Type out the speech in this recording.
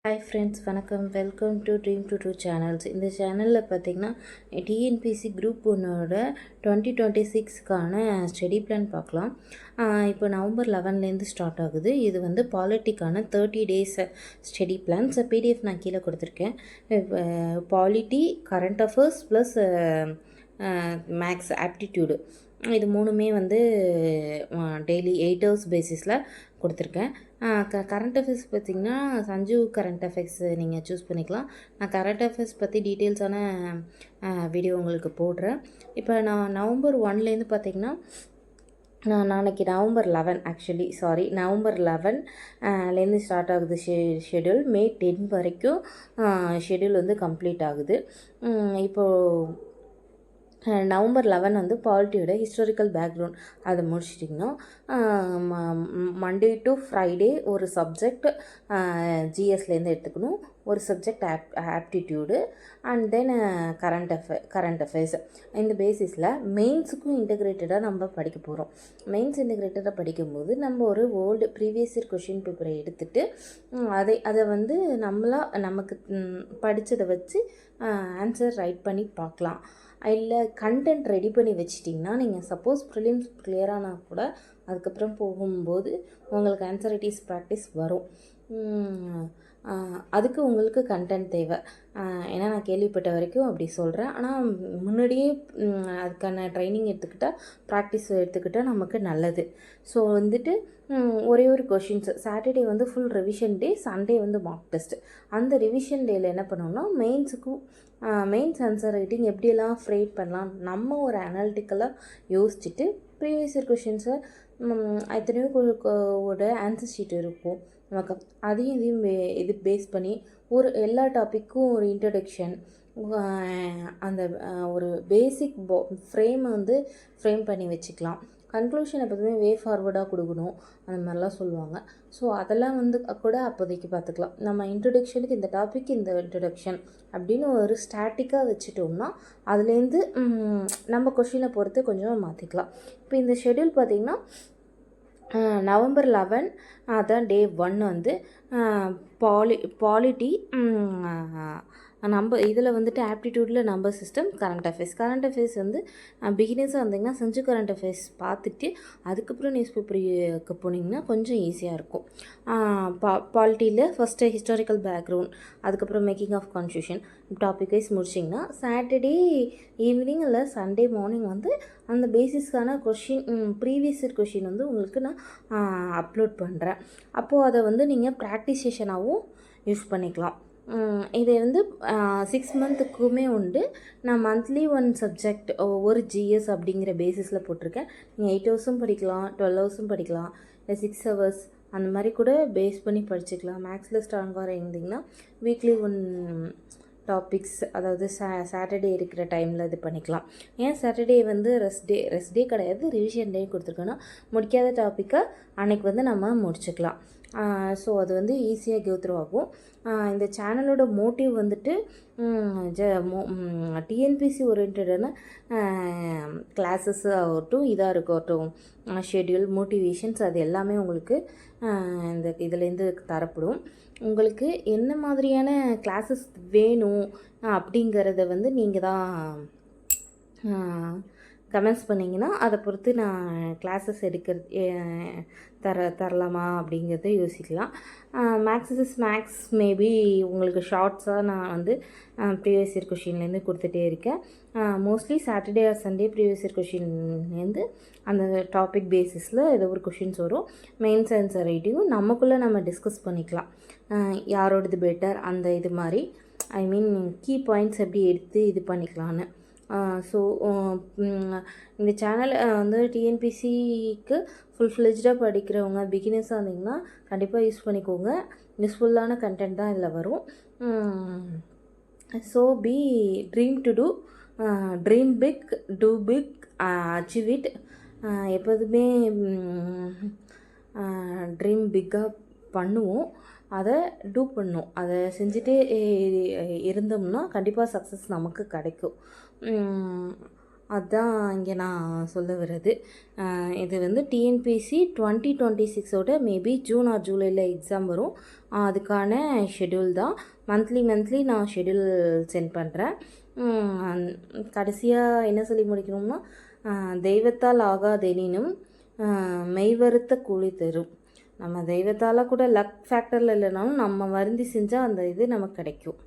Hi friends, வணக்கம். Welcome to dream to do channels. இந்த சேனலில் பார்த்திங்கன்னா டிஎன்பிசி குரூப் ஒன்னோட 2026க்கான ஸ்டடி பிளான் பார்க்கலாம். இப்போ நவம்பர் 11லேருந்து ஸ்டார்ட் ஆகுது. இது வந்து பாலிட்டிக்கான 30 டேஸ் ஸ்டடி பிளான்ஸ். பிடிஎஃப் நான் கீழே கொடுத்துருக்கேன். Polity, current affairs plus maths aptitude இது மூணுமே வந்து டெய்லி 8 ஹவர்ஸ் பேசிஸில் கொடுத்துருக்கேன். கரண்ட் அஃபேர்ஸ் பார்த்திங்கன்னா சஞ்சீவ் கரண்ட் அஃபேர்ஸ் நீங்கள் சூஸ் பண்ணிக்கலாம். நான் கரண்ட் அஃபேர்ஸ் பற்றி டீட்டெயில்ஸான வீடியோ உங்களுக்கு போடுறேன். இப்போ நான் நவம்பர் 1லேருந்து பார்த்திங்கன்னா நாளைக்கு நவம்பர் 11லேருந்து ஸ்டார்ட் ஆகுது ஷெடியூல். மே 10 வரைக்கும் ஷெடியூல் வந்து கம்ப்ளீட் ஆகுது. இப்போது நவம்பர் 11 வந்து பாலிட்டியோட ஹிஸ்டாரிக்கல் பேக்ரவுண்ட் அதை முடிச்சிட்டிங்கன்னா மண்டே டு ஃப்ரைடே ஒரு சப்ஜெக்ட் ஜிஎஸ்லேருந்து எடுத்துக்கணும், ஒரு subject aptitude and then current affairs. இந்த பேசிஸில் மெயின்ஸுக்கும் இன்டெகிரேட்டடாக நம்ம படிக்க போகிறோம். மெயின்ஸ் இன்டெகிரேட்டடாக படிக்கும்போது நம்ம ஒரு ஓல்டு ப்ரீவியஸ் இயர் கொஷின் பேப்பரை எடுத்துகிட்டு அதை வந்து நமக்கு படித்ததை வச்சு ஆன்சர் ரைட் பண்ணி பார்க்கலாம். இல்லை கண்டென்ட் ரெடி பண்ணி வச்சிட்டிங்கன்னா நீங்கள் சப்போஸ் ப்ரிலிம்ஸ் கிளியரானா கூட அதுக்கப்புறம் போகும்போது உங்களுக்கு ஆன்சர் ரைட்டிங்ஸ் ப்ராக்டிஸ் வரும். அதுக்கு உங்களுக்கு கண்டென்ட் தேவை. ஏன்னா நான் கேள்விப்பட்ட வரைக்கும் அப்படி சொல்கிறேன். ஆனால் முன்னாடியே அதுக்கான ட்ரைனிங் ப்ராக்டிஸ் எடுத்துக்கிட்டால் நமக்கு நல்லது. ஸோ வந்துட்டு ஒரே ஒரு கொஷின்ஸ் சாட்டர்டே வந்து ஃபுல் ரிவிஷன் டே, சண்டே வந்து மார்க் டெஸ்ட். அந்த ரிவிஷன் டேயில் என்ன பண்ணோம்னா மெயின்ஸ் ஆன்சர் ரைட்டிங் எப்படியெல்லாம் ஃப்ரேட் பண்ணலாம் நம்ம ஒரு அனாலிட்டிக்கலாக யோசிச்சுட்டு ப்ரீவியஸ் இயர் கொஷின்ஸை எத்தனையோட ஆன்சர் ஷீட் இருக்கும் நமக்கு. இதையும் இது பேஸ் பண்ணி எல்லா டாப்பிக்கும் ஒரு இன்ட்ரடக்ஷன், அந்த ஒரு பேசிக் ஃப்ரேமை வந்து ஃப்ரேம் பண்ணி வச்சுக்கலாம். கன்க்ளூஷன் எப்போதுமே வே ஃபார்வர்டாக கொடுக்கணும், அந்த மாதிரிலாம் சொல்லுவாங்க. ஸோ அதெல்லாம் வந்து கூட அப்போதைக்கு பார்த்துக்கலாம். நம்ம இன்ட்ரடக்ஷனுக்கு இந்த டாபிக் இந்த இன்ட்ரடக்ஷன் அப்படின்னு ஒரு ஸ்டாட்டிக்காக வச்சுட்டோம்னா அதுலேருந்து நம்ம கொஷினை பொறுத்து கொஞ்சம் மாற்றிக்கலாம். இப்போ இந்த ஷெட்யூல் பார்த்திங்கன்னா நவம்பர் 11 அதான் டே 1 வந்து பாலிட்டி, இதில் வந்துட்டு ஆப்டிடியூடில் நம்பர் சிஸ்டம், கரண்ட் அஃபேர்ஸ் வந்து பிகினர்ஸாக இருந்தீங்கன்னா செஞ்சு கரண்ட் அஃபேர்ஸ் பார்த்துட்டு அதுக்கப்புறம் நியூஸ் பேப்பருக்கு போனீங்கன்னா கொஞ்சம் ஈஸியாக இருக்கும். பாலிட்டியில் ஃபஸ்ட்டு ஹிஸ்டாரிக்கல் பேக்ரவுண்ட், அதுக்கப்புறம் making of constitution topic wise முடிச்சிங்கன்னா சாட்டர்டே ஈவினிங் இல்லை சண்டே மார்னிங் வந்து அந்த பேசிஸ்க்கான ப்ரீவியஸ் இயர் கொஷின் வந்து உங்களுக்கு நான் அப்லோட் பண்ணுறேன். அப்போது அதை வந்து நீங்கள் ப்ராக்டிஸ் செஷனாகவும் யூஸ் பண்ணிக்கலாம். இதை வந்து 6 மந்த்துக்குமே உண்டு. நான் மந்த்லி 1 சப்ஜெக்ட் ஒவ்வொரு ஜிஎஸ் அப்படிங்கிற பேசிஸில் போட்டிருக்கேன். நீங்கள் 8 ஹவர்ஸும் படிக்கலாம், 12 ஹவர்ஸும் படிக்கலாம், இல்லை 6 ஹவர்ஸ் அந்த மாதிரி கூட பேஸ் பண்ணி படிச்சுக்கலாம். மேக்ஸில் ஸ்ட்ராங்காக இருந்தீங்கன்னா வீக்லி 1 டாபிக்ஸ், அதாவது சாட்டர்டே இருக்கிற டைமில் இது பண்ணிக்கலாம். ஏன் சாட்டர்டே வந்து ரெஸ்ட் டே கிடையாது, ரிவிஷன் டே கொடுத்துருக்கோன்னா முடிக்காத டாப்பிக்கை அன்றைக்கி வந்து நம்ம முடிச்சுக்கலாம். ஸோ அது வந்து ஈஸியாக கோ ஆகும். இந்த சேனலோட மோட்டிவ் வந்துட்டு டிஎன்பிசி ஓரியன்டான கிளாஸஸ் ஆகட்டும், இதாக இருக்கட்டும், ஷெட்யூல், மோட்டிவேஷன்ஸ் அது எல்லாமே உங்களுக்கு இதுலேருந்து தரப்படும். உங்களுக்கு என்ன மாதிரியான கிளாஸஸ் வேணும் அப்படிங்கிறத வந்து நீங்கள் தான் கமெண்ட்ஸ் பண்ணிங்கன்னா அதை பொறுத்து நான் கிளாஸஸ் தரலாமா அப்படிங்கிறத யோசிக்கலாம். மேக்ஸ் மேபி உங்களுக்கு ஷார்ட்ஸாக நான் வந்து ப்ரீவியஸ் இயர் கொஷின்லேருந்து கொடுத்துட்டே இருக்கேன். Mostly Saturday or Sunday previous year கொஷின்லேருந்து அந்த டாபிக் பேசிஸில் ஏதோ ஒரு கொஷின்ஸ் வரும். மெயின்ஸ் ஆன்சர் ரைட்டிங்கும் நமக்குள்ளே நம்ம டிஸ்கஸ் பண்ணிக்கலாம், யாரோடது பெட்டர் அந்த இது மாதிரி. கீ பாயிண்ட்ஸ் எப்படி எடுத்து இது பண்ணிக்கலான்னு. ஸோ இந்த சேனல் வந்து டிஎன்பிசிக்கு ஃபுல்ஃப்ளெஜ்டாக படிக்கிறவங்க பிகினர்ஸாக இருந்தீங்கன்னா கண்டிப்பாக யூஸ் பண்ணிக்கோங்க. யூஸ்ஃபுல்லான கண்டென்ட் தான் இதில் வரும். So dream big, do big, achieve it. எப்போதுமே ட்ரீம் பிக்காக பண்ணுவோம், அதை டூ பண்ணும். அதை செஞ்சுட்டே இருந்தோம்னா கண்டிப்பாக சக்ஸஸ் நமக்கு கிடைக்கும். அதுதான் இங்கே நான் சொல்ல வர்றது. இது வந்து டிஎன்பிஎஸ்சி 2026ஓட மேபி ஜூன் ஆர் ஜூலையில் எக்ஸாம் வரும். அதுக்கான ஷெட்யூல் தான். மந்த்லி நான் ஷெட்யூல் சென்ட் பண்ணுறேன். கடைசியாக என்ன சொல்லி முடிக்கணும்னா, தெய்வத்தால் ஆகாதெனினும் மெய்வருத்த கூலி தரும். நம்ம தெய்வத்தால் கூட லக் ஃபேக்டரில் இல்லைனாலும் நம்ம வருந்தி செஞ்சால் அந்த இது நமக்கு கிடைக்கும்.